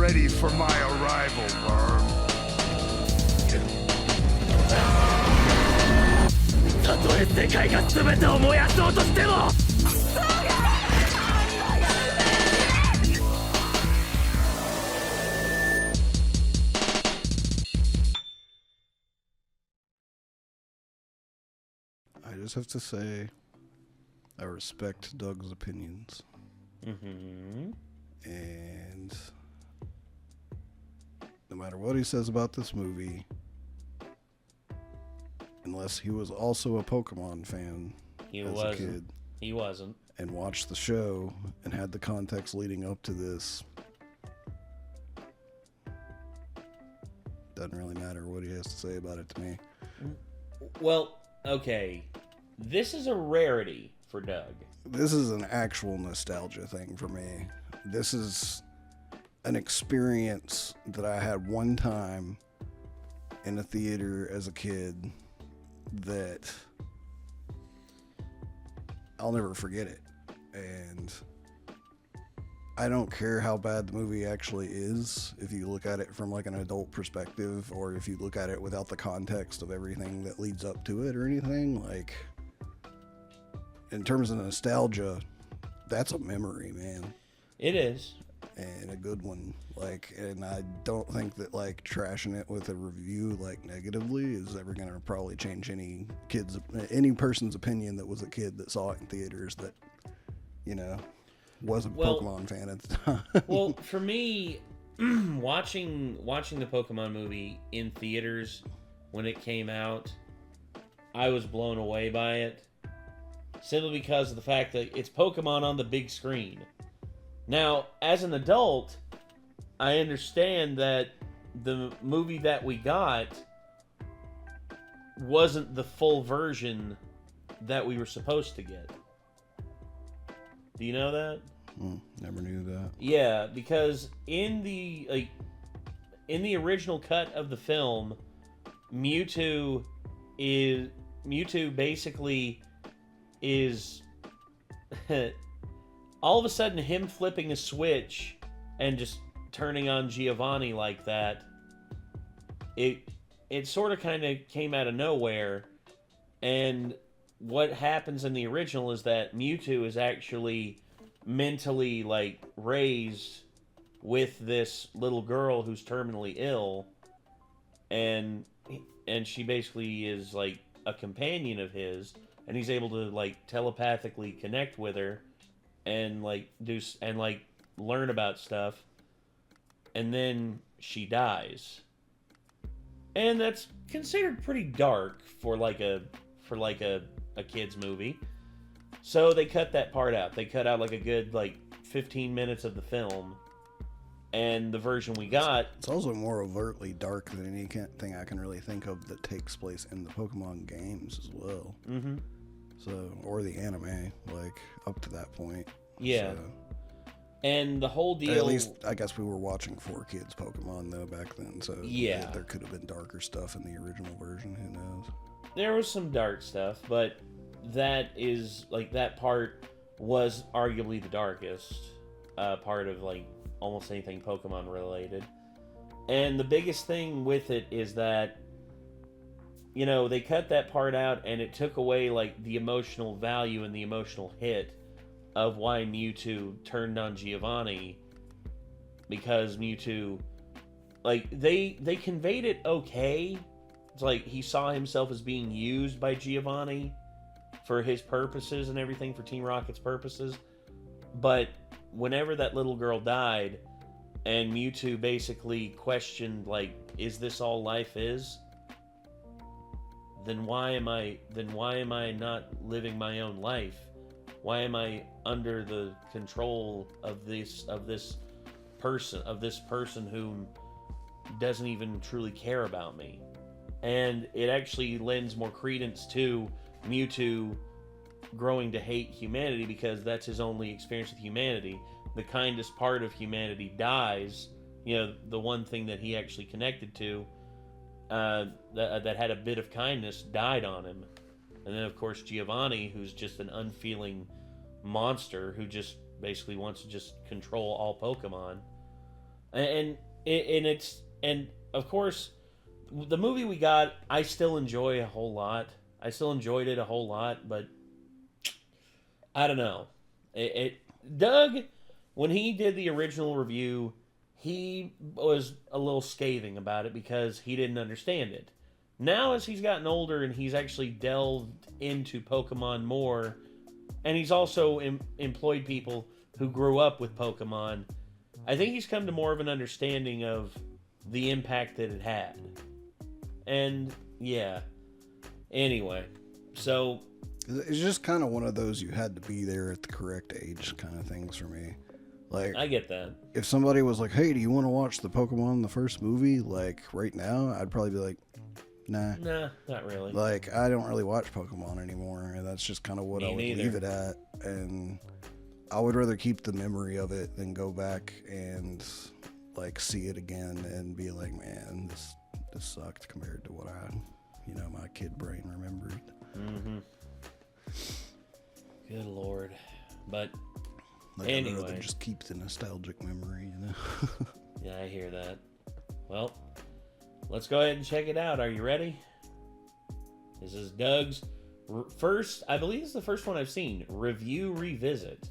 ready for my arrival, worm. たとえ世界が全てを燃やそうとしても I just have to say, I respect Doug's opinions. Mm-hmm. And no matter what he says about this movie, unless he was also a Pokemon fan a kid. He wasn't. And watched the show and had the context leading up to this, doesn't really matter what he has to say about it to me. Well, okay. This is a rarity for Doug. This is an actual nostalgia thing for me. This is an experience that I had one time in a theater as a kid that I'll never forget it. And I don't care how bad the movie actually is, if you look at it from like an adult perspective, or if you look at it without the context of everything that leads up to it or anything. Like, in terms of nostalgia, that's a memory, man. It is. And a good one. Like, and I don't think that like trashing it with a review like negatively is ever going to probably change any person's opinion that was a kid that saw it in theaters that, you know, was a Pokemon fan at the time. Well, for me, watching the Pokemon movie in theaters when it came out, I was blown away by it. Simply because of the fact that it's Pokemon on the big screen. Now, as an adult, I understand that the movie that we got wasn't the full version that we were supposed to get. Do you know that? Never knew that. Yeah, because in the original cut of the film, Mewtwo basically is all of a sudden him flipping a switch and just turning on Giovanni like that. It sort of kind of came out of nowhere, and what happens in the original is that Mewtwo is actually mentally like raised with this little girl who's terminally ill, and she basically is like a companion of his, and he's able to like telepathically connect with her and like learn about stuff, and then she dies. And that's considered pretty dark for a kid's movie. So they cut that part out. They cut out like a good 15 minutes of the film. And the version we got... It's also more overtly dark than anything I can really think of that takes place in the Pokemon games as well. Mm-hmm. So, or the anime, up to that point. Yeah. So, and the whole deal... At least, I guess we were watching 4Kids Pokemon, though, back then. So, yeah. There could have been darker stuff in the original version. Who knows? There was some dark stuff, but that is, that part was arguably the darkest part of, almost anything Pokemon related. And the biggest thing with it is that, they cut that part out, and it took away, the emotional value and the emotional hit of why Mewtwo turned on Giovanni, because Mewtwo, they conveyed it okay. It's he saw himself as being used by Giovanni for his purposes and everything, for Team Rocket's purposes. But whenever that little girl died, and Mewtwo basically questioned, is this all life is? Then why am I not living my own life? Why am I under the control of this person who doesn't even truly care about me? And it actually lends more credence to Mewtwo growing to hate humanity, because that's his only experience with humanity. The kindest part of humanity dies. The one thing that he actually connected to, that had a bit of kindness, died on him. And then, of course, Giovanni, who's just an unfeeling monster who just basically wants to just control all Pokemon. and of course, the movie we got, I still enjoy a whole lot. I still enjoyed it a whole lot, but I don't know. Doug, when he did the original review, he was a little scathing about it because he didn't understand it. Now, as he's gotten older and he's actually delved into Pokemon more, and he's also employed people who grew up with Pokemon, I think he's come to more of an understanding of the impact that it had. And, yeah. Anyway, so... It's just kind of one of those you had to be there at the correct age kind of things for me. Like, I get that. If somebody was like, hey, do you want to watch the Pokemon the first movie, like, right now? I'd probably be like, nah. Nah, not really. Like, I don't really watch Pokemon anymore, and that's just kind of what I would leave it at. And I would rather keep the memory of it than go back and, like, see it again and be like, man, this sucked compared to what my kid brain remembered. Mm-hmm. Good Lord. But like, anyway. I'd rather just keep the nostalgic memory, Yeah, I hear that. Well, let's go ahead and check it out. Are you ready? This is Doug's first, I believe it's the first one I've seen, review revisit.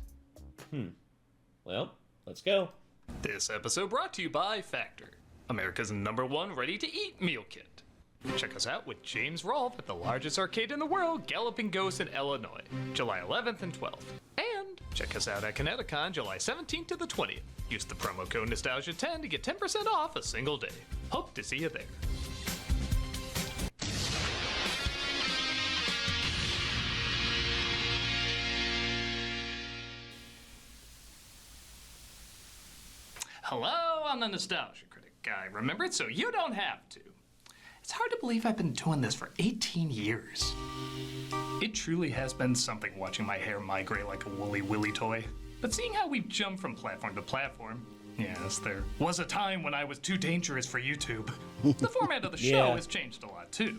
Well, let's go. This episode brought to you by Factor, America's #1 ready-to-eat meal kit. Check us out with James Rolfe at the largest arcade in the world, Galloping Ghost in Illinois, July 11th and 12th. And check us out at Kineticon, July 17th to the 20th. Use the promo code Nostalgia10 to get 10% off a single day. Hope to see you there. Hello, I'm the Nostalgia Critic. I remember it so you don't have to. It's hard to believe I've been doing this for 18 years. It truly has been something watching my hair migrate like a woolly willy toy. But seeing how we've jumped from platform to platform, yes, there was a time when I was too dangerous for YouTube. The format of the show has changed a lot too.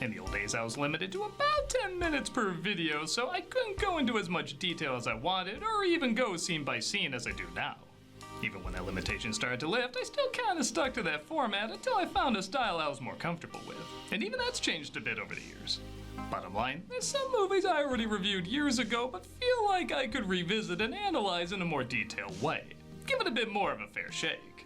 In the old days, I was limited to about 10 minutes per video, so I couldn't go into as much detail as I wanted, or even go scene by scene as I do now. Even when that limitation started to lift, I still kind of stuck to that format until I found a style I was more comfortable with. And even that's changed a bit over the years. Bottom line, there's some movies I already reviewed years ago, but feel like I could revisit and analyze in a more detailed way. Give it a bit more of a fair shake.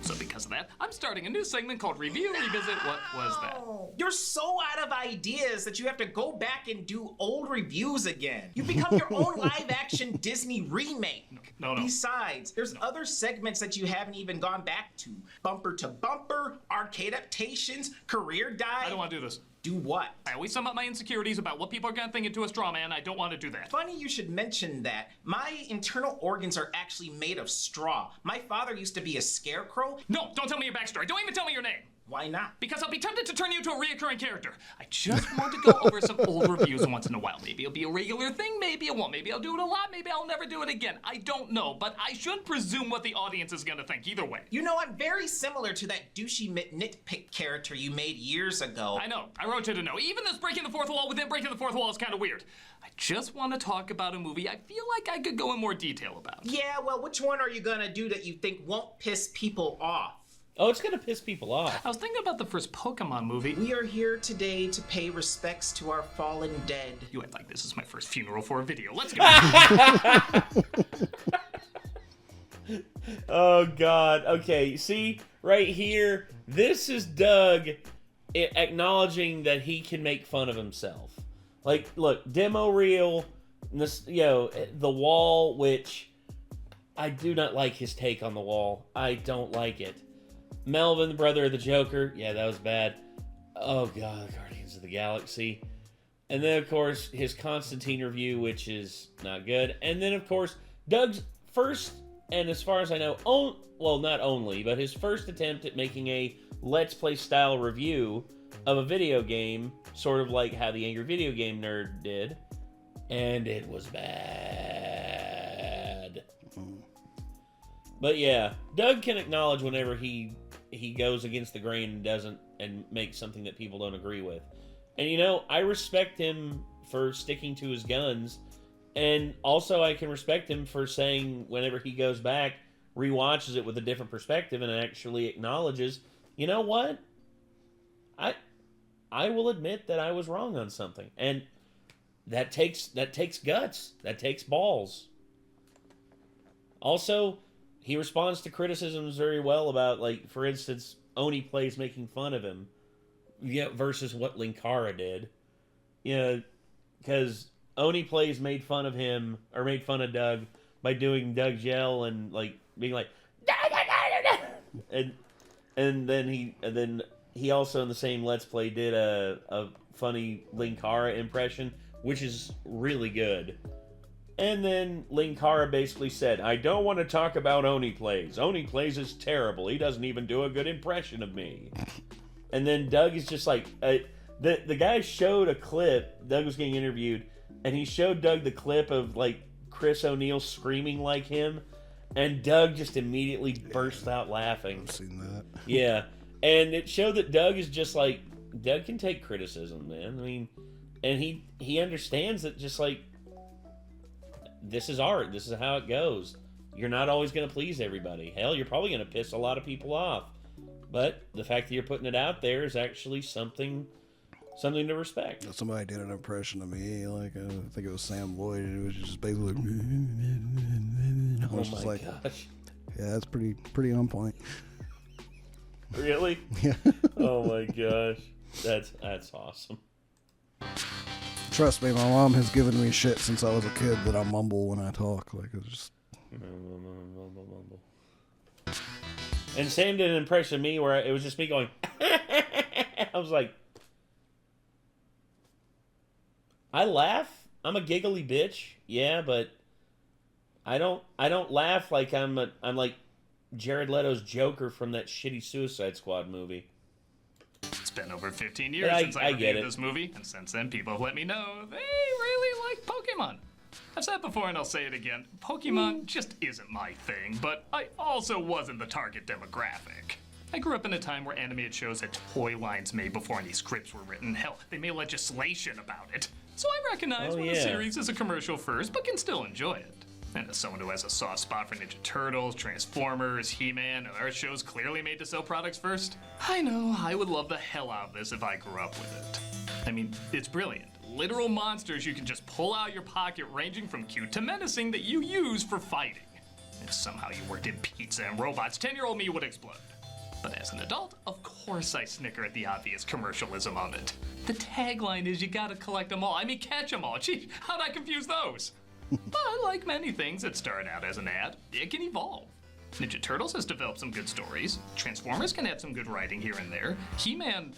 So because of that, I'm starting a new segment called Review Revisit What Was That? You're so out of ideas that you have to go back and do old reviews again. You become your own live-action Disney remake. No. Besides, there's other segments that you haven't even gone back to. Bumper to Bumper, Arcade Adaptations, Career Dive. I don't want to do this. Do what? I always sum up my insecurities about what people are going to think into a straw man. I don't want to do that. Funny you should mention that. My internal organs are actually made of straw. My father used to be a scarecrow. No, don't tell me your backstory. Don't even tell me your name. Why not? Because I'll be tempted to turn you into a reoccurring character. I just want to go over some old reviews once in a while. Maybe it'll be a regular thing, maybe it won't. Maybe I'll do it a lot, maybe I'll never do it again. I don't know, but I shouldn't presume what the audience is going to think either way. You know, I'm very similar to that douchey nitpick character you made years ago. I know. I wrote you to know. Even this breaking the fourth wall within breaking the fourth wall is kind of weird. I just want to talk about a movie I feel like I could go in more detail about. Yeah, well, which one are you going to do that you think won't piss people off? Oh, it's gonna piss people off. I was thinking about the first Pokemon movie. We are here today to pay respects to our fallen dead. You act like this is my first funeral for a video. Let's go. Oh, God. Okay, see? Right here, this is Doug acknowledging that he can make fun of himself. Like, look, demo reel, the wall, which I do not like his take on the wall. I don't like it. Melvin, the brother of the Joker. Yeah, that was bad. Oh, God, Guardians of the Galaxy. And then, of course, his Constantine review, which is not good. And then, of course, Doug's first, and as far as I know, well, not only, but his first attempt at making a Let's Play style review of a video game, sort of like how the Angry Video Game Nerd did. And it was bad. But yeah, Doug can acknowledge whenever he goes against the grain and makes something that people don't agree with. And you know, I respect him for sticking to his guns, and also I can respect him for saying whenever he goes back, rewatches it with a different perspective and actually acknowledges, you know what? I will admit that I was wrong on something. And that takes guts. That takes balls. Also, he responds to criticisms very well about, like, for instance, Oni plays making fun of him, versus what Linkara did. Because Oni plays made fun of him, or made fun of Doug by doing Doug's yell and, like, being like, and then he also in the same Let's Play did a funny Linkara impression, which is really good. And then Linkara basically said, I don't want to talk about Oni Plays. Oni Plays is terrible. He doesn't even do a good impression of me. And then Doug is just like, the guy showed a clip. Doug was getting interviewed, and he showed Doug the clip of, like, Chris O'Neill screaming like him, and Doug just immediately burst out laughing. I've seen that. Yeah. And it showed that Doug is just like, Doug can take criticism, man. I mean, and he understands that, just like, this is art. This is how it goes. You're not always going to please everybody. Hell, you're probably going to piss a lot of people off. But the fact that you're putting it out there is actually something to respect. Somebody did an impression of me, like, I think it was Sam Lloyd. It was just basically like, I was just like, gosh. Yeah, that's pretty on point. Really? Yeah. Oh my gosh. That's awesome. Trust me, my mom has given me shit since I was a kid that I mumble when I talk. Like, it's just... Mumble. And Sam did an impression of me where it was just me going, I was like, I laugh. I'm a giggly bitch. Yeah, but I don't laugh like I'm like Jared Leto's Joker from that shitty Suicide Squad movie. It's been over 15 years since I reviewed this movie, and since then people have let me know they really like Pokemon. I've said it before and I'll say it again, Pokemon just isn't my thing, but I also wasn't the target demographic. I grew up in a time where animated shows had toy lines made before any scripts were written. Hell, they made legislation about it. So I recognize when a series is a commercial first, but can still enjoy it. And as someone who has a soft spot for Ninja Turtles, Transformers, He-Man, and other shows clearly made to sell products first, I know I would love the hell out of this if I grew up with it. I mean, it's brilliant. Literal monsters you can just pull out of your pocket, ranging from cute to menacing, that you use for fighting. If somehow you worked in pizza and robots, 10-year-old me would explode. But as an adult, of course I snicker at the obvious commercialism of it. The tagline is you gotta collect them all. I mean, catch them all. Gee, how'd I confuse those? But like many things that started out as an ad, it can evolve. Ninja Turtles has developed some good stories. Transformers can add some good writing here and there. He-Man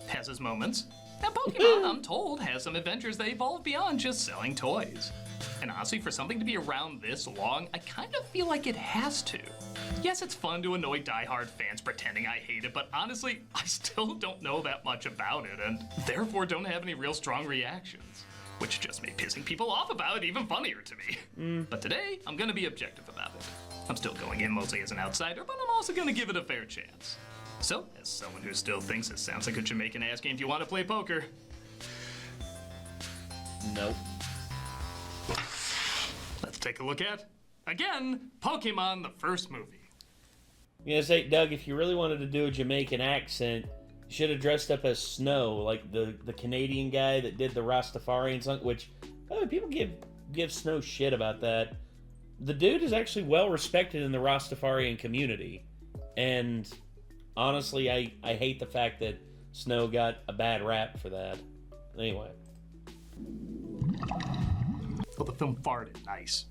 has his moments. And Pokemon, I'm told, has some adventures that evolve beyond just selling toys. And honestly, for something to be around this long, I kind of feel like it has to. Yes, it's fun to annoy diehard fans pretending I hate it, but honestly, I still don't know that much about it, and therefore don't have any real strong reactions. Which just made pissing people off about it even funnier to me. But today, I'm gonna be objective about it. I'm still going in mostly as an outsider, but I'm also gonna give it a fair chance. So, as someone who still thinks it sounds like a Jamaican ass game if you want to play poker. Nope. Let's take a look at, again, Pokemon the first movie. You know, say, Doug, if you really wanted to do a Jamaican accent, you should have dressed up as Snow, like the Canadian guy that did the Rastafarian song, which, oh, people give Snow shit about that. The dude is actually well respected in the Rastafarian community. And honestly, I hate the fact that Snow got a bad rap for that. Anyway. Well, the film farted nice.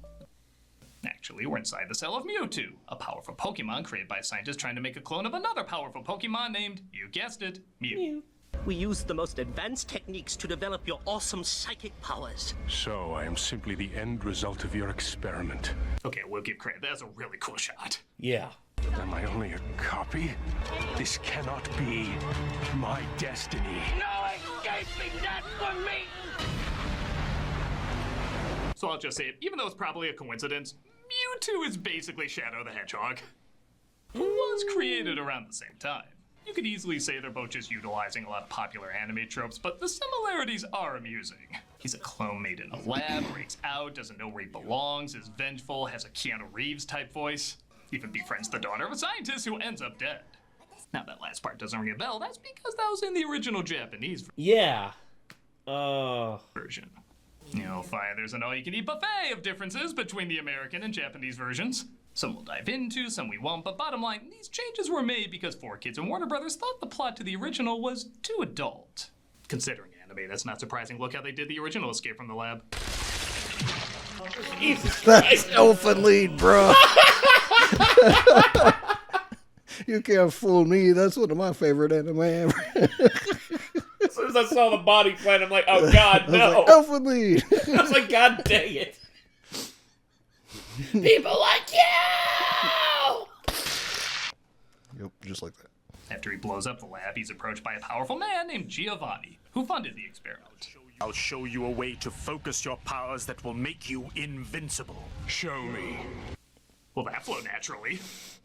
Actually, we're inside the cell of Mewtwo, a powerful Pokemon created by scientists trying to make a clone of another powerful Pokemon named, you guessed it, Mew. We used the most advanced techniques to develop your awesome psychic powers. So I am simply the end result of your experiment. Okay, we'll give credit. That's a really cool shot. Yeah. Am I only a copy? This cannot be my destiny. No escaping that from me! So I'll just say it, even though it's probably a coincidence, Mewtwo is basically Shadow the Hedgehog, who was created around the same time. You could easily say they're both just utilizing a lot of popular anime tropes, but the similarities are amusing. He's a clone made in a lab, breaks out, doesn't know where he belongs, is vengeful, has a Keanu Reeves type voice. even befriends the daughter of a scientist who ends up dead. Now, that last part doesn't ring a bell. That's because that was in the original Japanese Yeah. version. You'll find there's an all-you-can-eat buffet of differences between the American and Japanese versions. Some we'll dive into, some we won't, but bottom line, these changes were made because 4Kids and Warner Brothers thought the plot to the original was too adult. Considering anime, that's not surprising. Look how they did the original Escape from the Lab. Jesus That's Christ. Elfin Lead, bro. You can't fool me. That's one of my favorite anime ever. As soon as I saw the body plan, I'm like, oh God, no. Like, Elfin Lead. I was like, God dang it. People like you! Yep, just like that. After he blows up the lab, he's approached by a powerful man named Giovanni, who funded the experiment. I'll show you a way to focus your powers that will make you invincible. Show me. Well, that flowed naturally.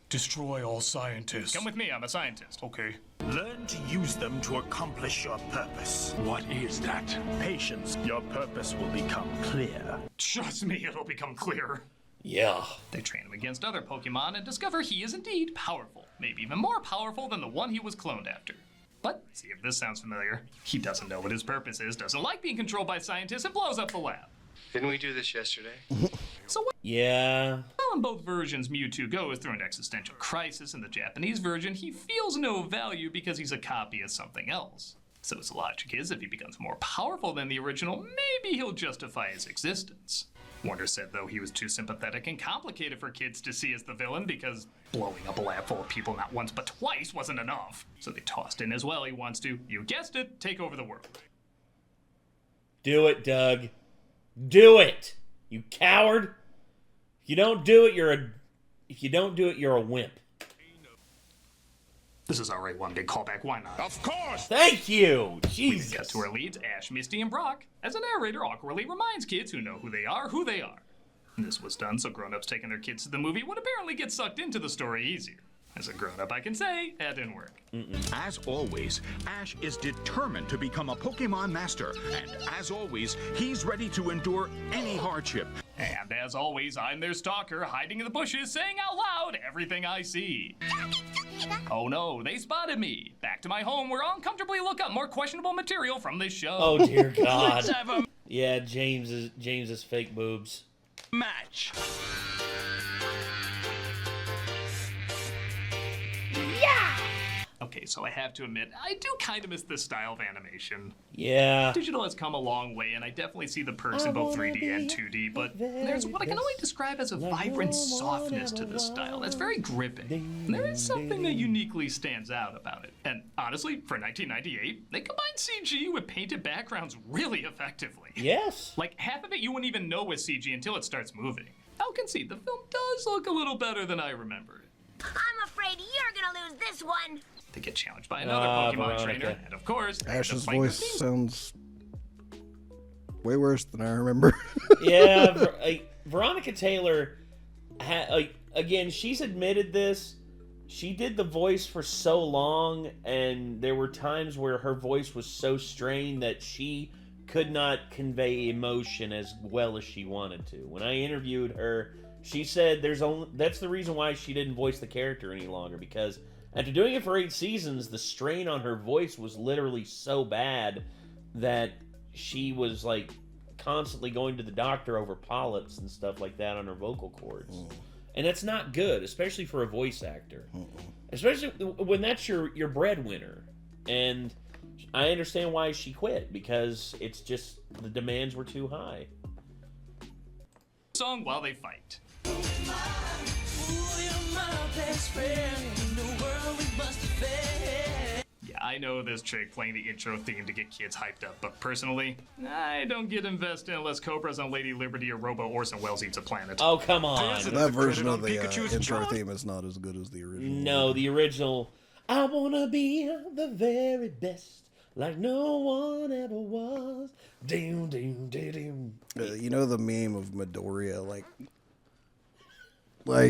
Destroy all scientists. Come with me, I'm a scientist. Okay. Learn to use them to accomplish your purpose. What is that? Patience. Your purpose will become clear. Trust me, it'll become clearer. Yeah. They train him against other Pokemon and discover he is indeed powerful. Maybe even more powerful than the one he was cloned after. But, see if this sounds familiar. He doesn't know what his purpose is, doesn't like being controlled by scientists, and blows up the lab. Didn't we do this yesterday? So what? Yeah. Well, in both versions, Mewtwo goes through an existential crisis. In the Japanese version, he feels no value because he's a copy of something else. So his logic is, if he becomes more powerful than the original, maybe he'll justify his existence. Warner said, though, he was too sympathetic and complicated for kids to see as the villain because blowing up a lab full of people not once but twice wasn't enough. So they tossed in as well he wants to, you guessed it, take over the world. Do it, Doug. Do it. You coward. If you don't do it, you're a wimp. This is already one big callback, why not? Of course! Thank you. We Jesus. get to our leads, Ash, Misty, and Brock, as a narrator awkwardly reminds kids who know who they are. And this was done so grown-ups taking their kids to the movie would apparently get sucked into the story easier. As a grown-up, I can say, that didn't work. As always, Ash is determined to become a Pokemon master, and as always, he's ready to endure any hardship. And as always, I'm their stalker, hiding in the bushes, saying out loud everything I see. Oh no, they spotted me. Back to my home where I'll uncomfortably look up more questionable material from this show. Oh dear God. Let's have a Yeah, James's fake boobs. Match. Okay, so I have to admit, I do kind of miss this style of animation. Yeah. Digital has come a long way, and I definitely see the perks in both 3D and 2D, but there's what I can only describe as a vibrant softness to this style that's very gripping. And there is something that uniquely stands out about it. And honestly, for 1998, they combined CG with painted backgrounds really effectively. Yes. Like, half of it you wouldn't even know was CG until it starts moving. I'll concede, the film does look a little better than I remember it. I'm afraid you're gonna lose this one. They get challenged by another Pokemon Veronica. trainer, and of course, they end up Ash's playing the voice theme sounds way worse than I remember. Yeah, Veronica Taylor, again, she's admitted this. She did the voice for so long, and there were times where her voice was so strained that she could not convey emotion as well as she wanted to. When I interviewed her, she said that's the reason why she didn't voice the character any longer, because after doing it for 8 seasons, the strain on her voice was literally so bad that she was like constantly going to the doctor over polyps and stuff like that on her vocal cords. And that's not good, especially for a voice actor. Especially when that's your breadwinner. And I understand why she quit, because it's just the demands were too high. song while they fight. Yeah, I know this trick playing the intro theme to get kids hyped up, but personally, I don't get invested unless Cobra's on Lady Liberty or Robo Orson Welles eats a planet. Oh, come on. That version of the intro theme is not as good as the original. No, the original, I wanna be the very best, like no one ever was. Doom, doom, doom, doom. You know the meme of Midoriya, like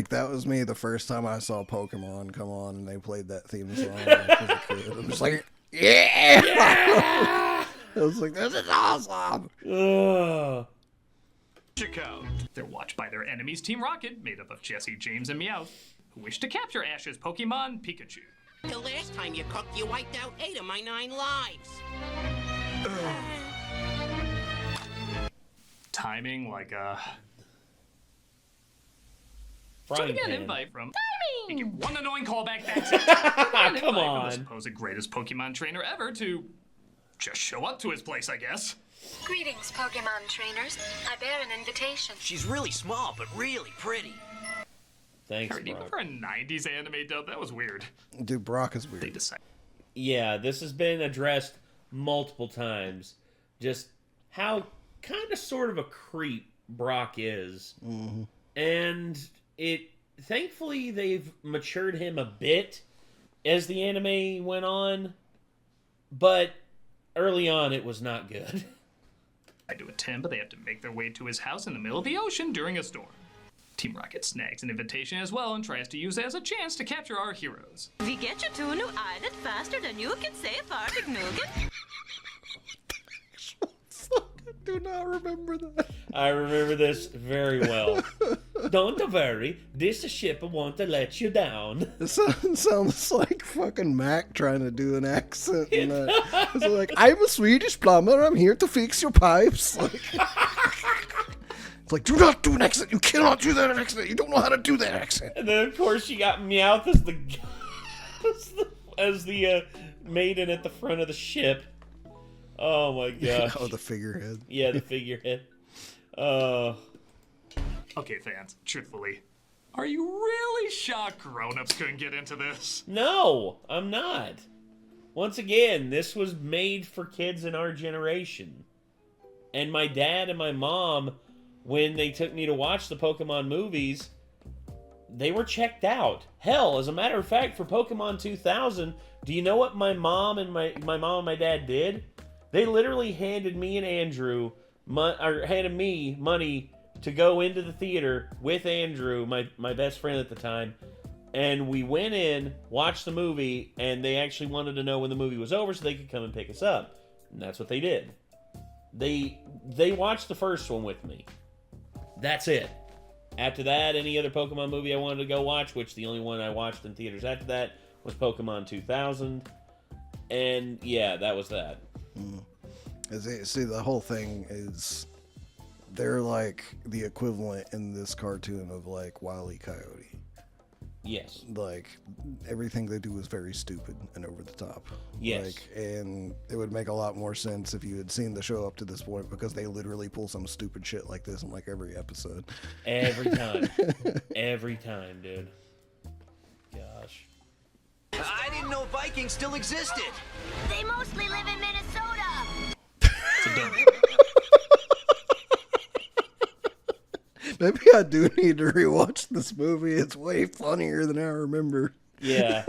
that was me the first time I saw Pokemon come on and they played that theme song as a kid. I'm just like, yeah! I was like, this is awesome. Ugh. They're watched by their enemies, Team Rocket, made up of Jesse, James, and Meowth. who wish to capture Ash's Pokemon Pikachu. The last time you cooked, you wiped out 8 of my 9 lives. Timing like a... Frying So to get an pan. invite from... You get one annoying callback, that's it. An invite Come from the on. supposed greatest Pokemon trainer ever to just show up to his place, I guess. Greetings, Pokemon trainers. I bear an invitation. She's really small, but really pretty. Thanks, Even Brock. for a 90s anime dub, that was weird. Dude, Brock is They weird. decided. Yeah, this has been addressed multiple times. Just how kind of sort of a creep Brock is. Mm-hmm. And thankfully they've matured him a bit as the anime went on, but early on it was not good. I do attend, but they have to make their way to his house in the middle of the ocean during a storm. Team Rocket snags an invitation as well and tries to use it as a chance to capture our heroes. Vi get you to a new island faster than you can say farting nougat. I do not remember that. I remember this very well. Don't worry, this ship won't let you down. It sounds like fucking Mac trying to do an accent. It's like, I'm a Swedish plumber. I'm here to fix your pipes. It's like, do not do an accent. You cannot do that accent. You don't know how to do that accent. And then of course you got Meowth as the maiden at the front of the ship. Oh my gosh. Oh, the figurehead. Yeah, the figurehead. Okay, fans, truthfully, are you really shocked grown-ups couldn't get into this? No, I'm not. Once again, this was made for kids in our generation. And my dad and my mom, when they took me to watch the Pokemon movies, they were checked out. Hell, as a matter of fact, for Pokemon 2000, do you know what my mom and my dad did? They literally handed me and Andrew, handed me money to go into the theater with Andrew, my best friend at the time, and we went in, watched the movie, and they actually wanted to know when the movie was over so they could come and pick us up. And that's what they did. They watched the first one with me. That's it. After that, any other Pokemon movie I wanted to go watch, which the only one I watched in theaters after that was Pokemon 2000. And yeah, that was that. See, the whole thing is they're like the equivalent in this cartoon of like Wile E. Coyote. Yes. Like everything they do is very stupid and over the top. Yes. Like, and it would make a lot more sense if you had seen the show up to this point, because they literally pull some stupid shit like this in like every episode. Every time. Every time, dude. Gosh. I didn't know Vikings still existed. They mostly live in Minnesota. Maybe I do need to rewatch this movie. It's way funnier than I remember. Yeah.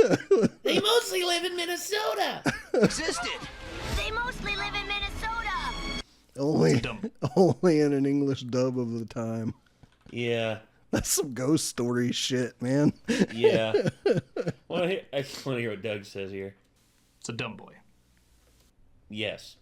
They mostly live in Minnesota. Existed. They mostly live in Minnesota. Only in an English dub of the time. Yeah. That's some ghost story shit, man. Yeah. I just want to hear what Doug says here. It's a dumb boy. Yes.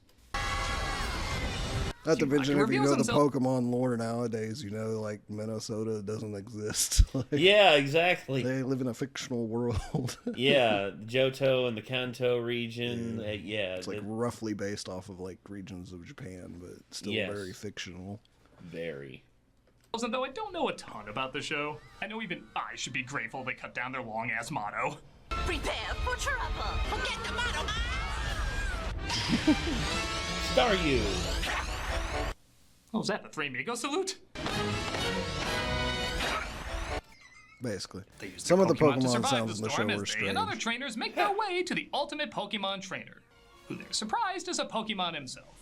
Not to mention, if you know the himself. Pokemon lore nowadays, you know, like, Minnesota doesn't exist. Like, Yeah, exactly. they live in a fictional world. Yeah, Johto and the Kanto region. Yeah. It's like roughly based off of, like, regions of Japan, but still Yes. very fictional. Very. And though I don't know a ton about the show, I know even I should be grateful they cut down their long-ass motto. Prepare for trouble. Forget the motto. Staryu. Oh, was that the Three Amigos salute? Basically. They use Some their of the Pokemon to Pokemon survive sounds the in the show storm were as they and other strange. trainers make their way to the ultimate Pokemon trainer, who they're surprised is a Pokemon himself.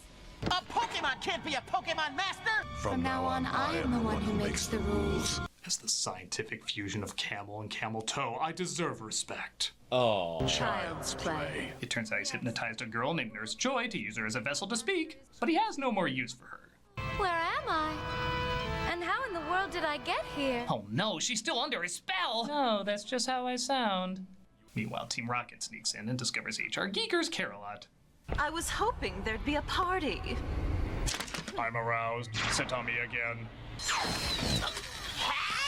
A Pokemon can't be a Pokemon master. From now on, I am the one who makes the rules. As the scientific fusion of camel and camel toe, I deserve respect. Oh. Child's play. It turns out he's hypnotized a girl named Nurse Joy to use her as a vessel to speak, but he has no more use for her. Where am I? And how in the world did I get here? Oh no, she's still under his spell! No, that's just how I sound. Meanwhile, Team Rocket sneaks in and discovers HR Geekers care a lot. I was hoping there'd be a party. I'm aroused. Sit on me again.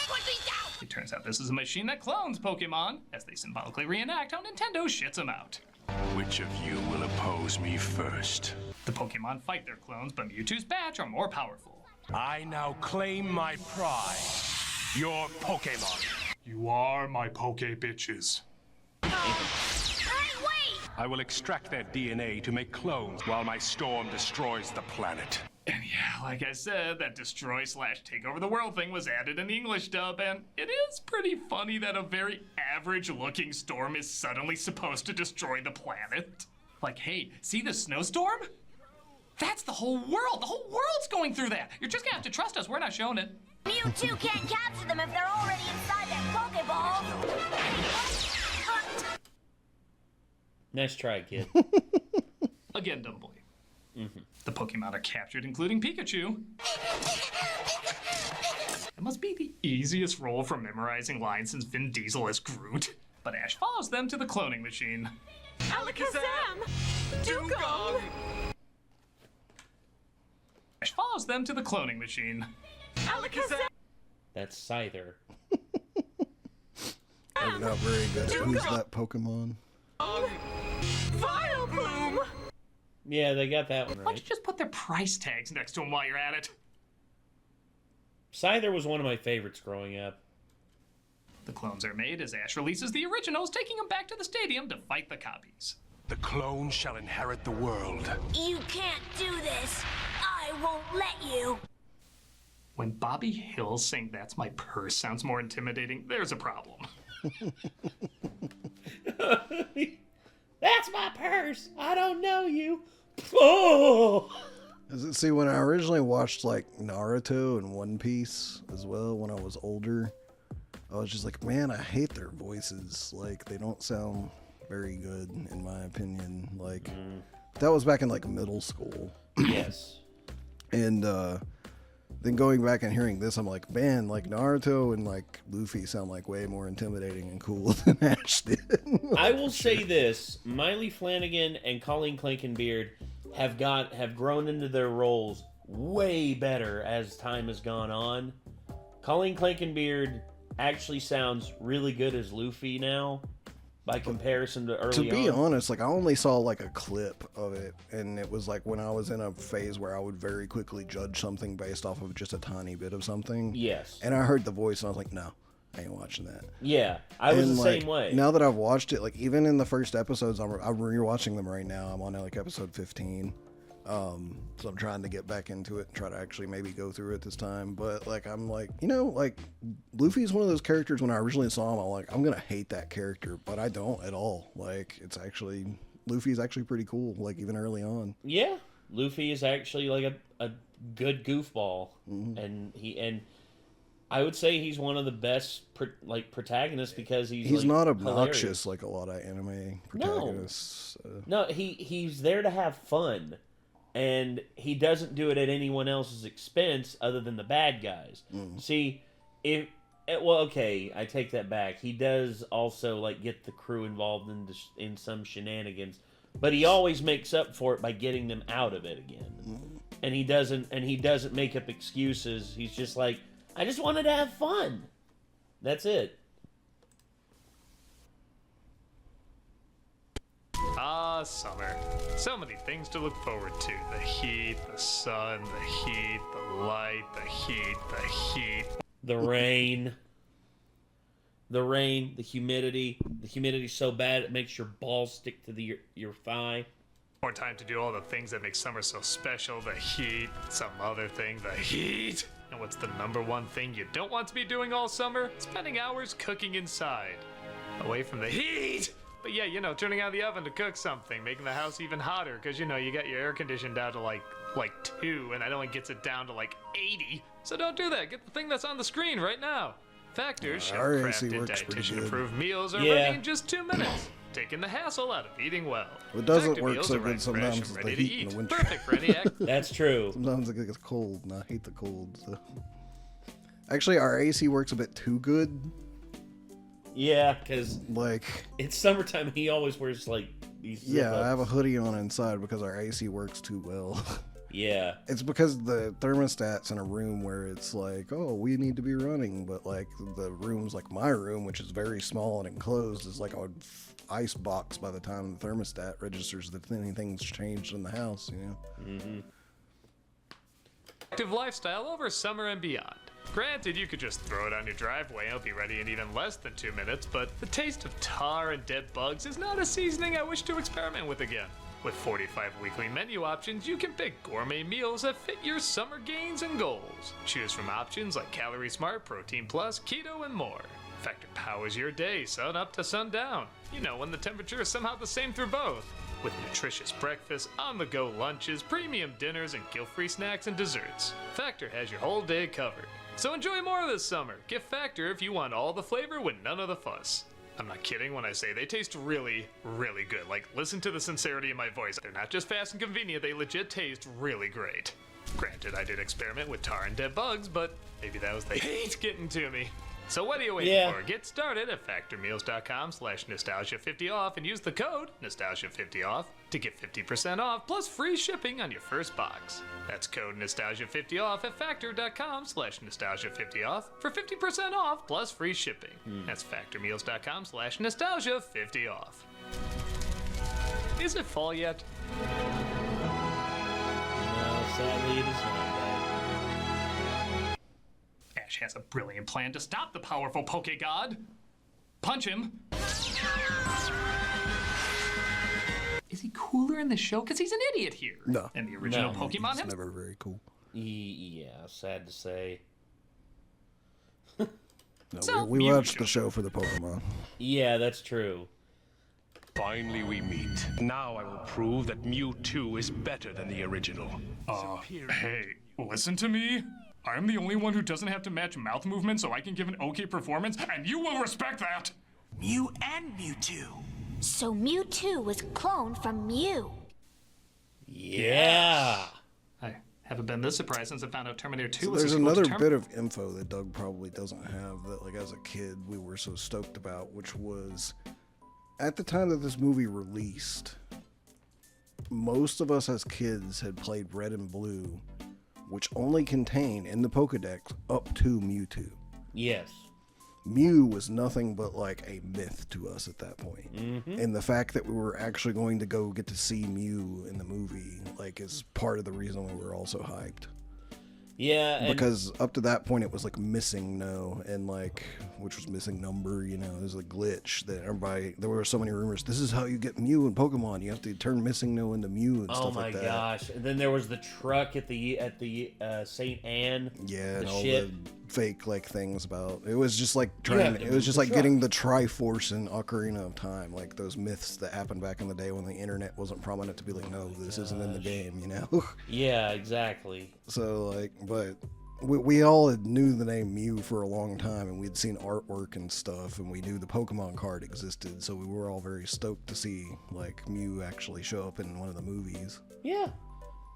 Put me down. It turns out this is a machine that clones Pokemon, as they symbolically reenact how Nintendo shits them out. Which of you will oppose me first? The Pokemon fight their clones, but Mewtwo's batch are more powerful. I now claim my pride. Your Pokemon. You are my Poke bitches. I will extract their DNA to make clones while my storm destroys the planet. And yeah, like I said, that destroy/take over the world thing was added in the English dub, and it is pretty funny that a very average-looking storm is suddenly supposed to destroy the planet. Like, hey, see the snowstorm? That's the whole world! The whole world's going through that! You're just gonna have to trust us, we're not showing it. Mewtwo can't capture them if they're already inside that Pokeball! Nice try, kid. Again, dumb boy. The Pokemon are captured, including Pikachu. It must be the easiest role for memorizing lines since Vin Diesel as Groot. But Ash follows them to the cloning machine. Alakazam! Dugong! Ash follows them to the cloning machine. Alakazam! That's Scyther. I'm not very good. Who's that Pokemon? Vileplume! Yeah, they got that one Why don't you right. just put their price tags next to them while you're at it? Scyther was one of my favorites growing up. The clones are made as Ash releases the originals, taking them back to the stadium to fight the copies. The clone shall inherit the world. You can't do this. I won't let you. When Bobby Hill saying "That's my purse" sounds more intimidating, there's a problem. That's my purse. I don't know you. Oh. See, when I originally watched like Naruto and One Piece as well, when I was older, I was just like, man, I hate their voices. Like, they don't sound very good, in my opinion. Like, that was back in like middle school. Yes. And then going back and hearing this, I'm like, man, like Naruto and like Luffy sound like way more intimidating and cool than Ash did. I will say this: Miley Flanagan and Colleen Clankenbeard have grown into their roles way better as time has gone on. Colleen Clankenbeard actually sounds really good as Luffy now, by comparison to early on. To be honest, like I only saw like a clip of it, and it was like when I was in a phase where I would very quickly judge something based off of just a tiny bit of something. Yes. And I heard the voice, and I was like, no, I ain't watching that. Yeah, I was the like, same way. Now that I've watched it, like even in the first episodes, I'm rewatching them right now. I'm on like episode 15. So I'm trying to get back into it and try to actually maybe go through it this time. But like, I'm like, you know, like Luffy's one of those characters when I originally saw him, I'm like, I'm going to hate that character, but I don't at all. Like, it's actually, Luffy's actually pretty cool. Like even early on. Yeah. Luffy is actually like a good goofball. And I would say he's one of the best protagonists because he's like, not obnoxious hilarious. like a lot of anime protagonists. No, he's there to have fun. And he doesn't do it at anyone else's expense other than the bad guys. See, okay, I take that back. He does also like get the crew involved in some shenanigans, but he always makes up for it by getting them out of it again. And he doesn't make up excuses. He's just like, I just wanted to have fun. That's it. Ah, summer. So many things to look forward to. The heat, the sun, the heat, the light, the heat, the heat. The rain. The rain, the humidity. The humidity's so bad it makes your balls stick to your thigh. More time to do all the things that make summer so special. The heat, some other thing, the heat. And what's the number one thing you don't want to be doing all summer? Spending hours cooking inside. Away from the heat! But yeah, you know, turning on the oven to cook something, making the house even hotter, because, you know, you got your air conditioned down to like 2, and that only gets it down to like 80. So don't do that. Get the thing that's on the screen right now. Factors, chef-crafted, dietitian-approved meals are ready in just 2 minutes. Taking the hassle out of eating well. It doesn't Factor work meals so are good right sometimes fresh with and the ready to heat in eat. the winter. Perfect for any That's true. Sometimes it gets cold, and I hate the cold. So. Actually, our AC works a bit too good. Yeah, because like it's summertime and he always wears like these I have a hoodie on inside because our AC works too well. Yeah. It's because the thermostat's in a room where it's like, oh, we need to be running, but like the room's like my room, which is very small and enclosed, is like a ice box by the time the thermostat registers that anything's changed in the house, you know? Mm-hmm. Active lifestyle over summer and beyond. Granted, you could just throw it on your driveway and it'll be ready in even less than 2 minutes, but the taste of tar and dead bugs is not a seasoning I wish to experiment with again. With 45 weekly menu options, you can pick gourmet meals that fit your summer gains and goals. Choose from options like Calorie Smart, Protein Plus, Keto, and more. Factor powers your day, sun up to sundown. You know, when the temperature is somehow the same through both. With nutritious breakfasts, on-the-go lunches, premium dinners, and guilt-free snacks and desserts. Factor has your whole day covered. So enjoy more this summer. Get Factor if you want all the flavor with none of the fuss. I'm not kidding when I say they taste really, really good. Like, listen to the sincerity in my voice. They're not just fast and convenient, they legit taste really great. Granted, I did experiment with tar and dead bugs, but maybe that was the hate getting to me. So what are you waiting for? Get started at factormeals.com/nostalgia50off and use the code nostalgia50off to get 50% off plus free shipping on your first box. That's code nostalgia50off at factor.com/nostalgia50off for 50% off plus free shipping. That's factormeals.com/nostalgia50off. Is it fall yet? No, sadly it is not. Ash has a brilliant plan to stop the powerful Poke God. Punch him. Is he cooler in the show? Because he's an idiot here. No. And the original Pokemon, he's never very cool. Yeah, sad to say. No, So, we watched the show for the Pokemon. Yeah, that's true. Finally we meet. Now I will prove that Mewtwo is better than the original. Hey, listen to me. I'm the only one who doesn't have to match mouth movements so I can give an okay performance, and you will respect that! Mew and Mewtwo. So Mewtwo was cloned from Mew. Yeah. I haven't been this surprised since I found out Terminator 2 So was there's a sequel to another bit of info that Doug probably doesn't have that, like, as a kid, we were so stoked about, which was, at the time that this movie released, most of us as kids had played Red and Blue, which only contain in the Pokedex up to Mewtwo. Yes. Mew was nothing but like a myth to us at that point. Mm-hmm. And the fact that we were actually going to go get to see Mew in the movie, like, is part of the reason we were all so hyped. Yeah, because up to that point it was like missing no, and like, which was missing number, you know, it was a glitch that everybody, there were so many rumors, this is how you get Mew in Pokemon, you have to turn missing no into Mew and stuff like that. Oh my gosh. And then there was the truck at the St. Anne. Yeah, and all ship. the fake like things about, it was just like trying, it was just like getting the Triforce in Ocarina of Time, like those myths that happened back in the day when the internet wasn't prominent to be like, no, this isn't in the game, you know? Yeah, exactly. So like, but we all had knew the name Mew for a long time, and we'd seen artwork and stuff, and we knew the Pokemon card existed, so we were all very stoked to see like Mew actually show up in one of the movies. Yeah.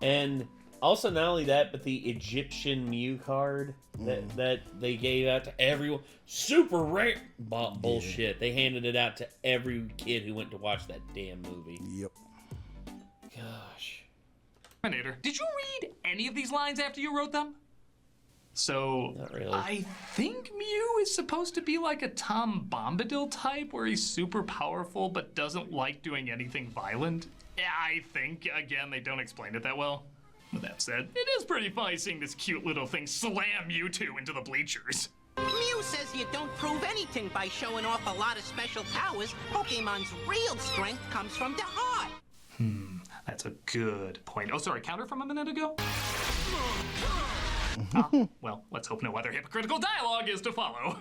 And also not only that, but the Egyptian Mew card that they gave out to everyone. Super rare bullshit. They handed it out to every kid who went to watch that damn movie. Yep. Gosh. Terminator. Did you read any of these lines after you wrote them? So, not really. I think Mew is supposed to be like a Tom Bombadil type, where he's super powerful but doesn't like doing anything violent. Yeah, I think, again, they don't explain it that well. With that said, it is pretty funny seeing this cute little thing slam Mewtwo into the bleachers. Mew says you don't prove anything by showing off a lot of special powers. Pokemon's real strength comes from the heart. That's a good point. Oh, sorry, counter from a minute ago? Well, let's hope no other hypocritical dialogue is to follow.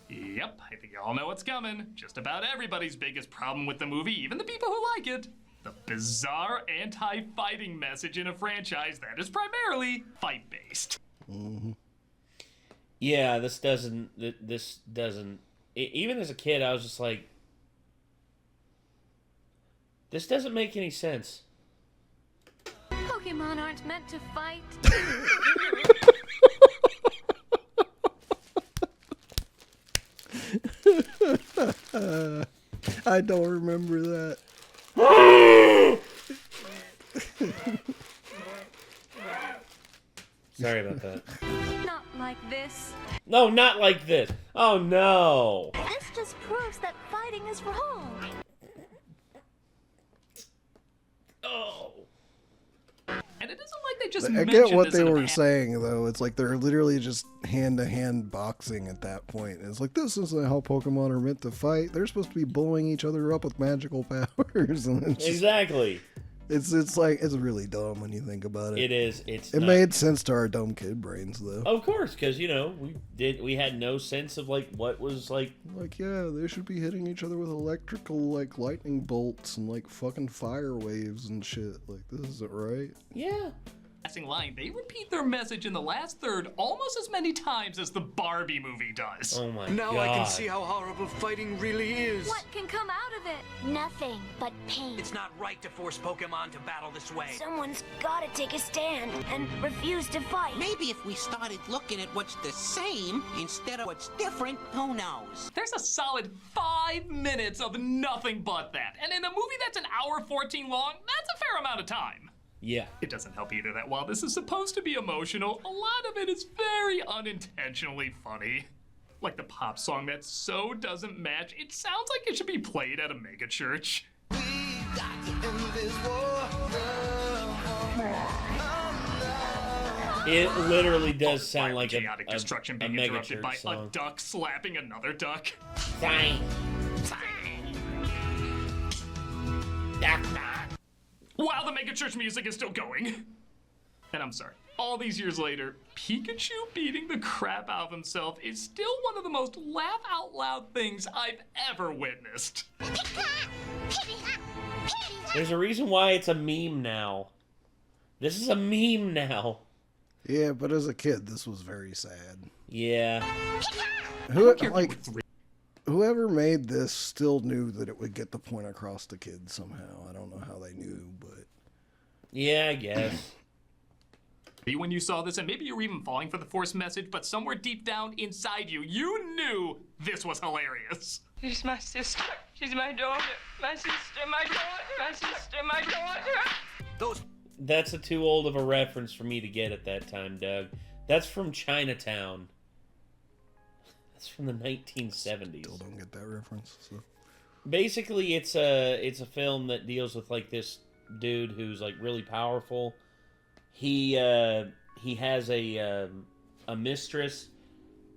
Yep, I think you all know what's coming. Just about everybody's biggest problem with the movie, even the people who like it. The bizarre anti-fighting message in a franchise that is primarily fight-based. Mm-hmm. Yeah, this doesn't, even as a kid, I was just like, this doesn't make any sense. Pokemon aren't meant to fight. I don't remember that. Sorry about that. Not like this. No, not like this. Oh, no. This just proves that fighting is wrong. Oh. And it isn't like they just I mentioned get what this they in a were past. saying, though. It's like they're literally just hand-to-hand boxing at that point. It's like, this isn't how Pokemon are meant to fight. They're supposed to be blowing each other up with magical powers. And it's just, Exactly. It's like, it's really dumb when you think about it. It is. It made sense to our dumb kid brains, though. Of course, because, you know, we had no sense of, like, what was, like... Like, yeah, they should be hitting each other with electrical, like, lightning bolts and, like, fucking fire waves and shit. Like, this isn't right. Yeah. Passing line, they repeat their message in the last third almost as many times as the Barbie movie does. Oh my Now God. I can see how horrible fighting really is. What can come out of it? Nothing but pain. It's not right to force Pokemon to battle this way. Someone's gotta take a stand and refuse to fight. Maybe if we started looking at what's the same instead of what's different, who knows? There's a solid 5 minutes of nothing but that. And in a movie that's an hour 14 long, that's a fair amount of time. Yeah. It doesn't help either that while this is supposed to be emotional, a lot of it is very unintentionally funny. Like the pop song that so doesn't match, it sounds like it should be played at a mega church. It literally does sound like chaotic destruction being mega interrupted by church song. a duck slapping another duck. Fine. While the mega church music is still going. And I'm sorry, all these years later, Pikachu beating the crap out of himself is still one of the most laugh out loud things I've ever witnessed. There's a reason why it's a meme now. This is a meme now. Yeah, but as a kid, this was very sad. Yeah. Whoever made this still knew that it would get the point across to kids somehow. I don't know how they knew, but... Yeah, I guess. When you saw this, and maybe you were even falling for the forced message, but somewhere deep down inside you, you knew this was hilarious. She's my sister. She's my daughter. My sister, my daughter. My sister, my daughter. That's too old of a reference for me to get at that time, Doug. That's from Chinatown. That's from the 1970s. Still don't get that reference. So. Basically, it's a film that deals with like this dude who's like really powerful. He has a mistress.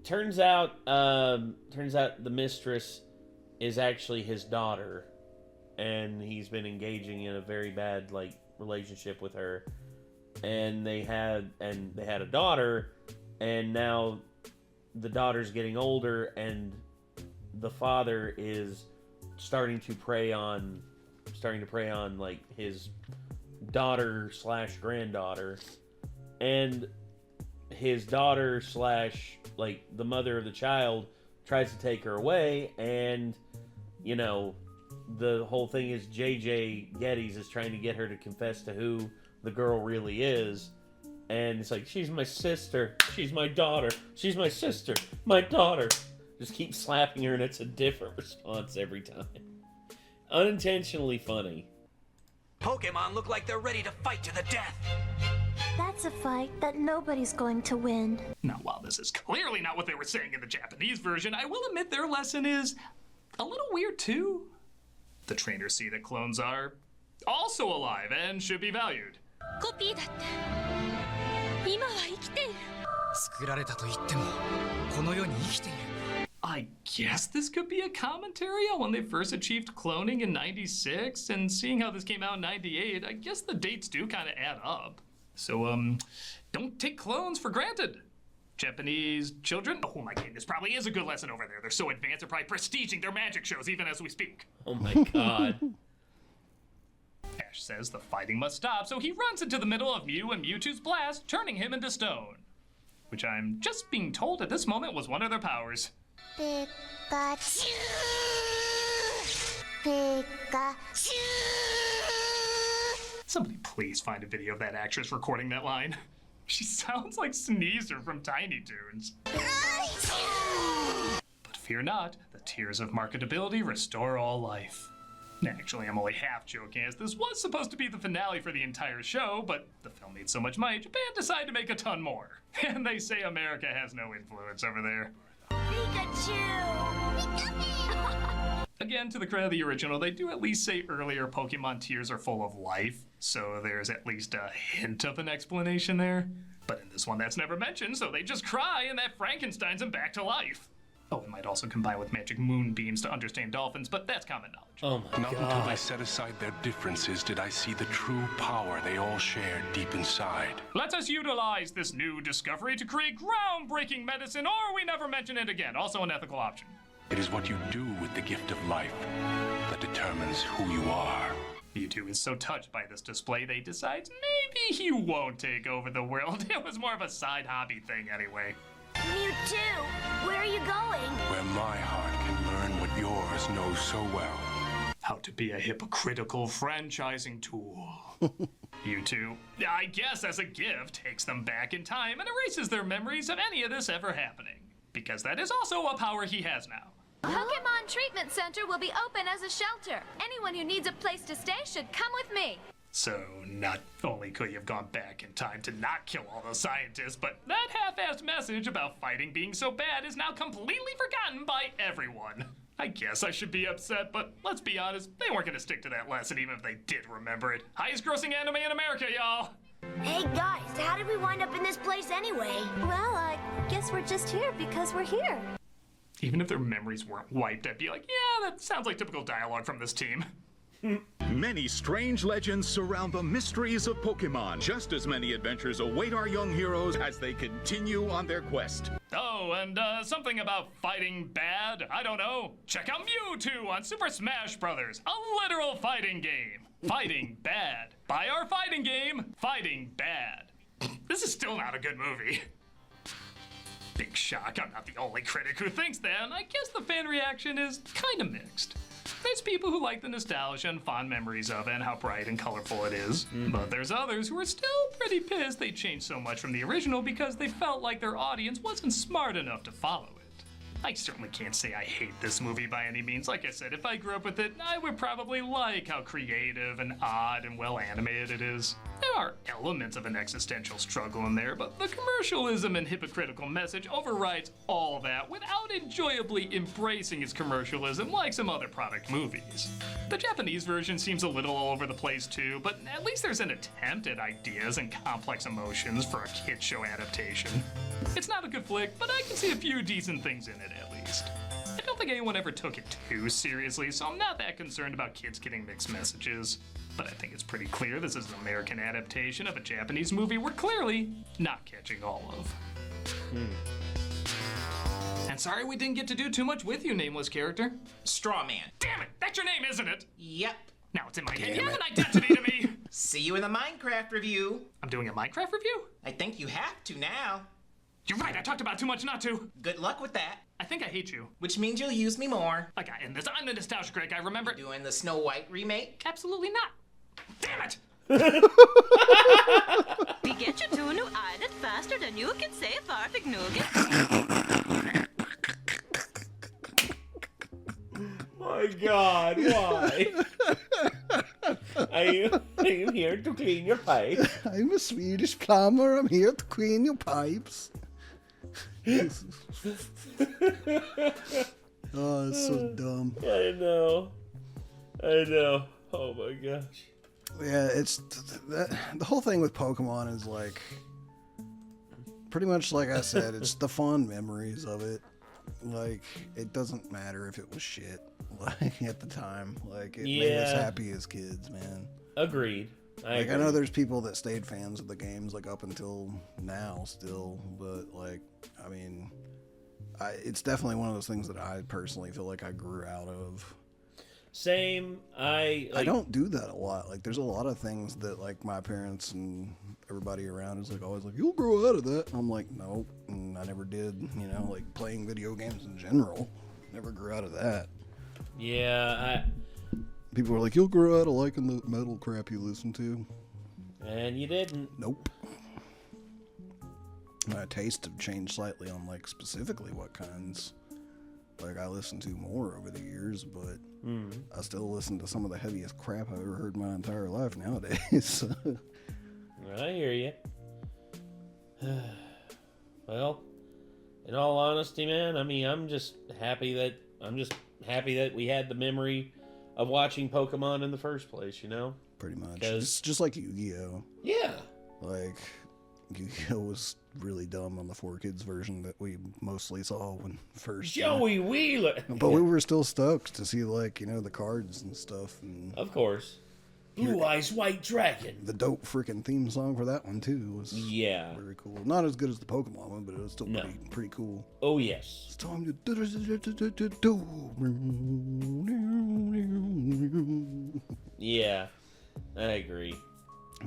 Turns out the mistress is actually his daughter, and he's been engaging in a very bad like relationship with her. And they had a daughter, and now the daughter's getting older, and the father is starting to prey on like his daughter / granddaughter, and his daughter / like the mother of the child tries to take her away, and you know the whole thing is JJ Geddes is trying to get her to confess to who the girl really is. And it's like, she's my sister, she's my daughter, she's my sister, my daughter. Just keep slapping her, and it's a different response every time. Unintentionally funny. Pokemon look like they're ready to fight to the death. That's a fight that nobody's going to win. Now, while this is clearly not what they were saying in the Japanese version, I will admit their lesson is a little weird too. The trainers see that clones are also alive and should be valued. I guess this could be a commentary on when they first achieved cloning in 96, and seeing how this came out in 98, I guess the dates do kind of add up. So, don't take clones for granted. Japanese children? Oh my god, this probably is a good lesson over there. They're so advanced, they're probably prestiging their magic shows even as we speak. Oh my god. Ash says the fighting must stop, so he runs into the middle of Mew and Mewtwo's blast, turning him into stone. Which I'm just being told at this moment was one of their powers. Pikachu. Pikachu. Somebody please find a video of that actress recording that line. She sounds like Sneezer from Tiny Toons. But fear not, the tears of marketability restore all life. Actually, I'm only half joking, as this was supposed to be the finale for the entire show, but the film made so much money, Japan decided to make a ton more. And they say America has no influence over there. Again, to the credit of the original, they do at least say earlier Pokemon tears are full of life, so there's at least a hint of an explanation there. But in this one, that's never mentioned, so they just cry and that Frankenstein's them back to life. Oh, it might also combine with magic moonbeams to understand dolphins, but that's common knowledge. Oh my Not until I set aside their differences did I see the true power they all shared deep inside. Let us utilize this new discovery to create groundbreaking medicine, or we never mention it again. Also an ethical option. It is what you do with the gift of life that determines who you are. Mewtwo is so touched by this display, they decide maybe he won't take over the world. It was more of a side hobby thing anyway. Mewtwo, where are you going? Where my heart can learn what yours knows so well. How to be a hypocritical franchising tool. Mewtwo, I guess as a gift, takes them back in time and erases their memories of any of this ever happening. Because that is also a power he has now. Pokemon Treatment Center will be open as a shelter. Anyone who needs a place to stay should come with me. So, not only could you have gone back in time to not kill all those scientists, but that half-assed message about fighting being so bad is now completely forgotten by everyone. I guess I should be upset, but let's be honest, they weren't going to stick to that lesson even if they did remember it. Highest grossing anime in America, y'all! Hey guys, how did we wind up in this place anyway? Well, I guess we're just here because we're here. Even if their memories weren't wiped, I'd be like, yeah, that sounds like typical dialogue from this team. Many strange legends surround the mysteries of Pokemon. Just as many adventures await our young heroes as they continue on their quest. Oh, and something about fighting bad? I don't know. Check out Mewtwo on Super Smash Bros., a literal fighting game. Fighting bad. Buy our fighting game, Fighting Bad. This is still not a good movie. Big shock, I'm not the only critic who thinks that, and I guess the fan reaction is kind of mixed. There's people who like the nostalgia and fond memories of it and how bright and colorful it is. But there's others who are still pretty pissed they changed so much from the original because they felt like their audience wasn't smart enough to follow it. I certainly can't say I hate this movie by any means. Like I said, if I grew up with it, I would probably like how creative and odd and well animated it is. There are elements of an existential struggle in there, but the commercialism and hypocritical message overrides all that without enjoyably embracing its commercialism like some other product movies. The Japanese version seems a little all over the place too, but at least there's an attempt at ideas and complex emotions for a kid show adaptation. It's not a good flick, but I can see a few decent things in it at least. I don't think anyone ever took it too seriously, so I'm not that concerned about kids getting mixed messages. But I think it's pretty clear this is an American adaptation of a Japanese movie we're clearly not catching all of. And sorry we didn't get to do too much with you, nameless character. Strawman. Damn it! That's your name, isn't it? Yep. Now it's in my head. You have an identity to me! See you in the Minecraft review. I'm doing a Minecraft review? I think you have to now. You're right, I talked about too much not to. Good luck with that. I think I hate you. Which means you'll use me more. Like I'm the nostalgia critic, I remember. You're doing the Snow White remake? Absolutely not. Damn it! We get you to a new island faster than you can say farting nougat. My God, why? Are you here to clean your pipes? I'm a Swedish plumber. I'm here to clean your pipes. Oh, it's so dumb. I know. Oh my gosh. Yeah, it's the whole thing with Pokemon is like pretty much like I said, it's the fond memories of it. Like, it doesn't matter if it was shit, like, at the time. Like, it made us happy as kids, man. Agreed. I know there's people that stayed fans of the games, like, up until now still, but, like, I mean, it's definitely one of those things that I personally feel like I grew out of. Same. I don't do that a lot. Like, there's a lot of things that, like, my parents and everybody around is, like, always like, you'll grow out of that. And I'm like, nope. And I never did, you know, like, playing video games in general. Never grew out of that. Yeah, People were like, you'll grow out of liking the metal crap you listen to. And you didn't. Nope. My tastes have changed slightly on, like, specifically what kinds. like I listened to more over the years, but I still listen to some of the heaviest crap I've ever heard in my entire life nowadays. I hear you. Well, in all honesty, man, I mean, I'm just happy that we had the memory of watching Pokemon in the first place, you know? Pretty much. It's just like Yu-Gi-Oh! Yeah. Like, Yu-Gi-Oh! Was really dumb on the 4Kids version that we mostly saw when first. Joey Wheeler! But we were still stoked to see, like, you know, the cards and stuff. And of course. Blue Eyes White Dragon. The dope freaking theme song for that one, too, was very cool. Not as good as the Pokemon one, but it was still pretty cool. Oh, yes. It's time to Yeah, I agree.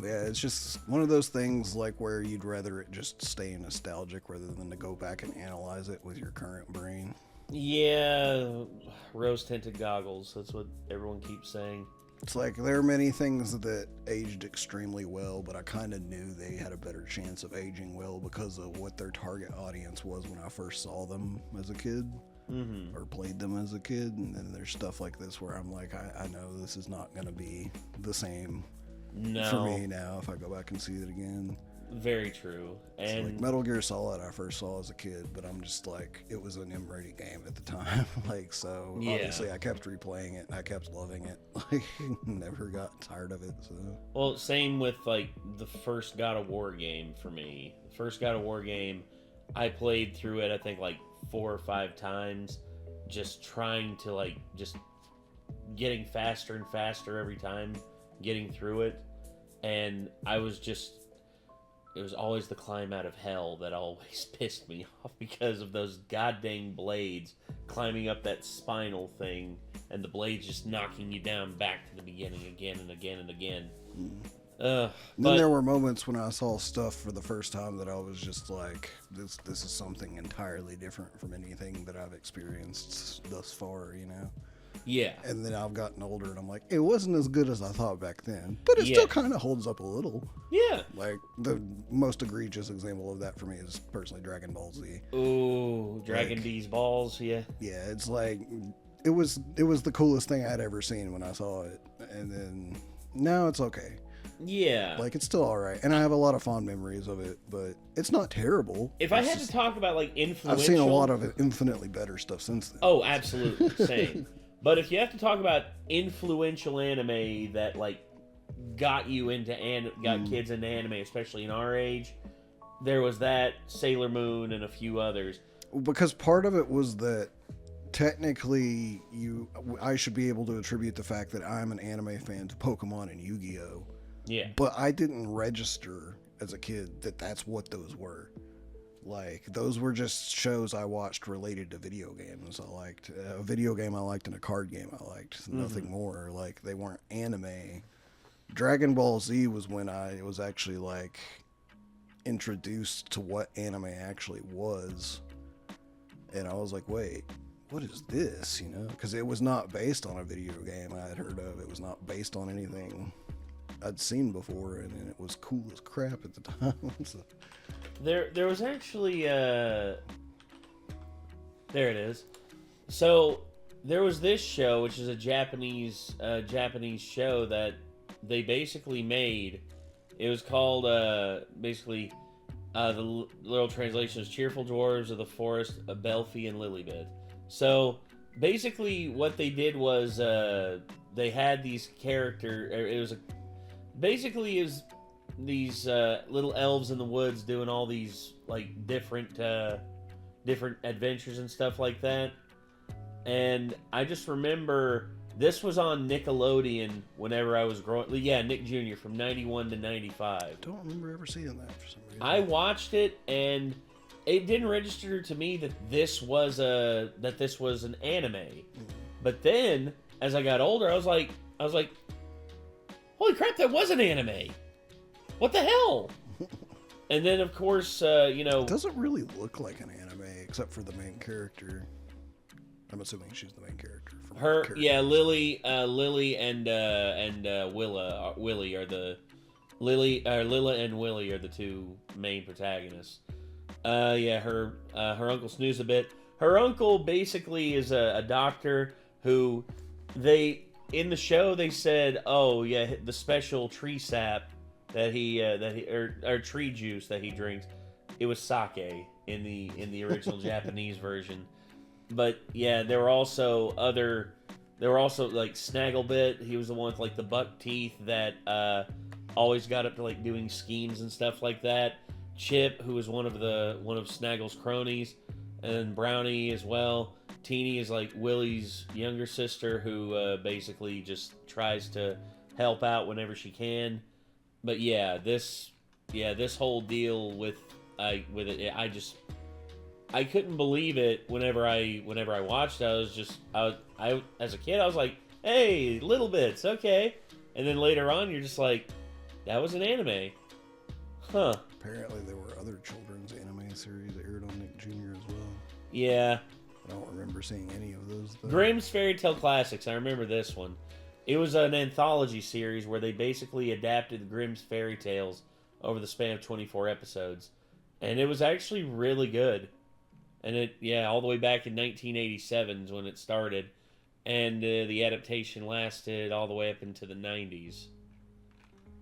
Yeah, it's just one of those things like where you'd rather it just stay nostalgic rather than to go back and analyze it with your current brain. Yeah, rose-tinted goggles. That's what everyone keeps saying. It's like there are many things that aged extremely well, but I kind of knew they had a better chance of aging well because of what their target audience was when I first saw them as a kid or played them as a kid. And then there's stuff like this where I'm like, I know this is not going to be the same for me now if I go back and see it again. Very true. And like Metal Gear Solid I first saw as a kid, but I'm just like, it was an M-rated game at the time. Like, so obviously I kept replaying it and I kept loving it. Like, never got tired of it. So well, same with like the first God of War game for me. The first God of War game, I played through it I think like 4 or 5 times, just trying to like just getting faster and faster every time getting through it, and it was always the climb out of hell that always pissed me off because of those goddamn blades climbing up that spinal thing and the blades just knocking you down back to the beginning again and again and again. Then there were moments when I saw stuff for the first time that I was just like, this is something entirely different from anything that I've experienced thus far, you know? Yeah. And then I've gotten older and I'm like, it wasn't as good as I thought back then, but it still kind of holds up a little. Yeah. Like the most egregious example of that for me is personally Dragon Ball Z. Ooh, Dragon D's balls, yeah. Yeah, it's like, it was the coolest thing I'd ever seen when I saw it. And then now it's okay. Yeah. Like, it's still alright. And I have a lot of fond memories of it, but it's not terrible. If I had to talk about, like, influential... I've seen a lot of infinitely better stuff since then. Oh, absolutely. Same. But if you have to talk about influential anime that, like, got you into... got kids into anime, especially in our age, there was that, Sailor Moon, and a few others. Because part of it was that technically I should be able to attribute the fact that I'm an anime fan to Pokemon and Yu-Gi-Oh! Yeah. But I didn't register as a kid that that's what those were. Like, those were just shows I watched related to video games. I liked a video game I liked and a card game I liked. Nothing more. Like, they weren't anime. Dragon Ball Z was when I was actually, like, introduced to what anime actually was. And I was like, wait, what is this? You know? Because it was not based on a video game I had heard of. It was not based on anything I'd seen before, and it was cool as crap at the time. So. There was actually there it is. So there was this show, which is a Japanese show that they basically made. It was called basically the literal translation is Cheerful Dwarves of the Forest of Belfi and Lilybeth. So basically what they did was they had these basically is these little elves in the woods doing all these like different adventures and stuff like that. And I just remember this was on Nickelodeon whenever I was growing. Yeah, Nick Jr. from 91 to 95. I don't remember ever seeing that for some reason. I watched it and it didn't register to me that this was an anime. But then as I got older, I was like, holy crap, that was an anime. What the hell? And then, of course, it doesn't really look like an anime, except for the main character. I'm assuming she's the main character. Yeah, Lily and Willie are the... Lila and Willie are the two main protagonists. Yeah, her Uncle Snooze a bit. her uncle basically is a doctor who in the show they said, oh yeah, the special tree sap that he or tree juice that he drinks, it was sake in the original Japanese version. But yeah, there were also like Snagglebit. He was the one with like the buck teeth that always got up to like doing schemes and stuff like that. Chip, who was one of Snaggle's cronies, and Brownie as well. Teeny is like Willie's younger sister, who basically just tries to help out whenever she can. But yeah, this whole deal with it, I couldn't believe it whenever I watched it. I as a kid I was like, hey, little bits, okay. And then later on you're just like, that was an anime. Huh. Apparently there were other children's anime series that aired on Nick Jr. as well. Yeah. I don't remember seeing any of those though. Grimm's Fairy Tale Classics, I remember this one. It was an anthology series where they basically adapted Grimm's fairy tales over the span of 24 episodes. And it was actually really good. And all the way back in 1987 is when it started. And the adaptation lasted all the way up into the 90s.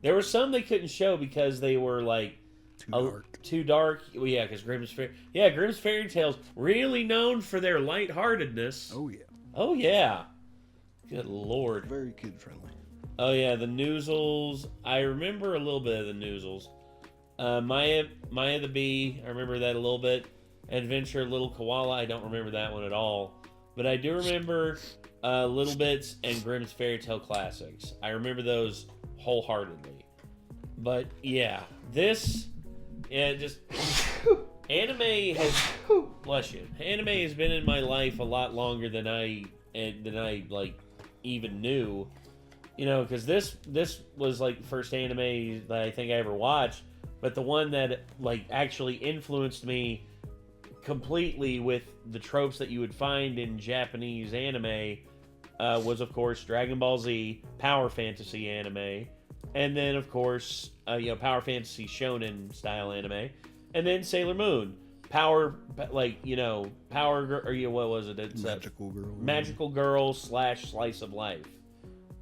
There were some they couldn't show because they were like too dark. Well, yeah, because Grimm's Fairy Tales, really known for their lightheartedness. Oh yeah. Oh yeah. Good lord. Very kid friendly. Oh yeah, the Noozles. I remember a little bit of the Noozles. Maya the Bee. I remember that a little bit. Adventure Little Koala. I don't remember that one at all. But I do remember Little Bits and Grimm's Fairy Tale Classics. I remember those wholeheartedly. But yeah, anime has, bless you, anime has been in my life a lot longer than I like even knew, because this was like the first anime that I think I ever watched, but the one that like actually influenced me completely with the tropes that you would find in Japanese anime was of course Dragon Ball Z, Power Fantasy anime, and then of course Power Fantasy shonen style anime, and then Sailor Moon, Power Girl, or what was it? It's Magical Girl / Slice of Life,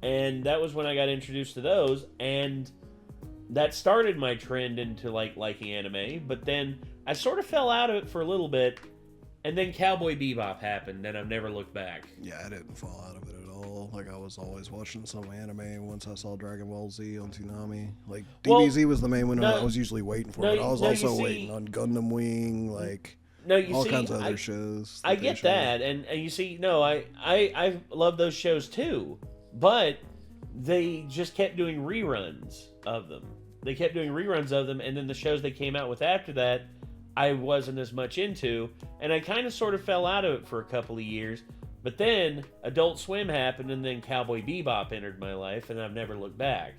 and that was when I got introduced to those, and that started my trend into liking anime. But then I sort of fell out of it for a little bit, and then Cowboy Bebop happened, and I've never looked back. Yeah, I didn't fall out of it at all. Like, I was always watching some anime once I saw Dragon Ball Z on Toonami. Like, DBZ was the main one I was usually waiting for, but I was also waiting on Gundam Wing, all kinds of other shows. I get that, and you see, I love those shows too, but they just kept doing reruns of them. And then the shows they came out with after that, I wasn't as much into, and I kind of sort of fell out of it for a couple of years. But then Adult Swim happened, and then Cowboy Bebop entered my life, and I've never looked back.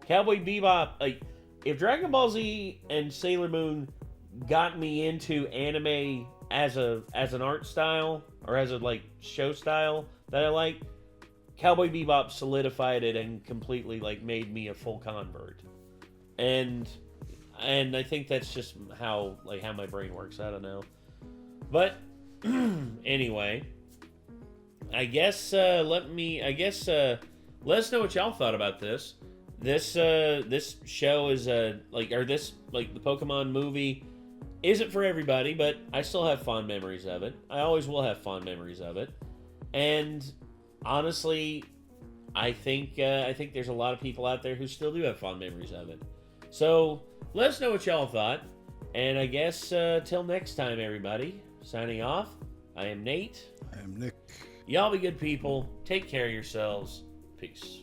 Cowboy Bebop, if Dragon Ball Z and Sailor Moon got me into anime as an art style, or as a show style that I like, Cowboy Bebop solidified it and completely made me a full convert. And I think that's just how my brain works. I don't know. But anyway, I guess let us know what y'all thought about this. This show is the Pokemon movie isn't for everybody, but I still have fond memories of it. I always will have fond memories of it. And honestly, I think there's a lot of people out there who still do have fond memories of it. So let us know what y'all thought. And I guess till next time, everybody. Signing off, I am Nate. I am Nick. Y'all be good people. Take care of yourselves. Peace.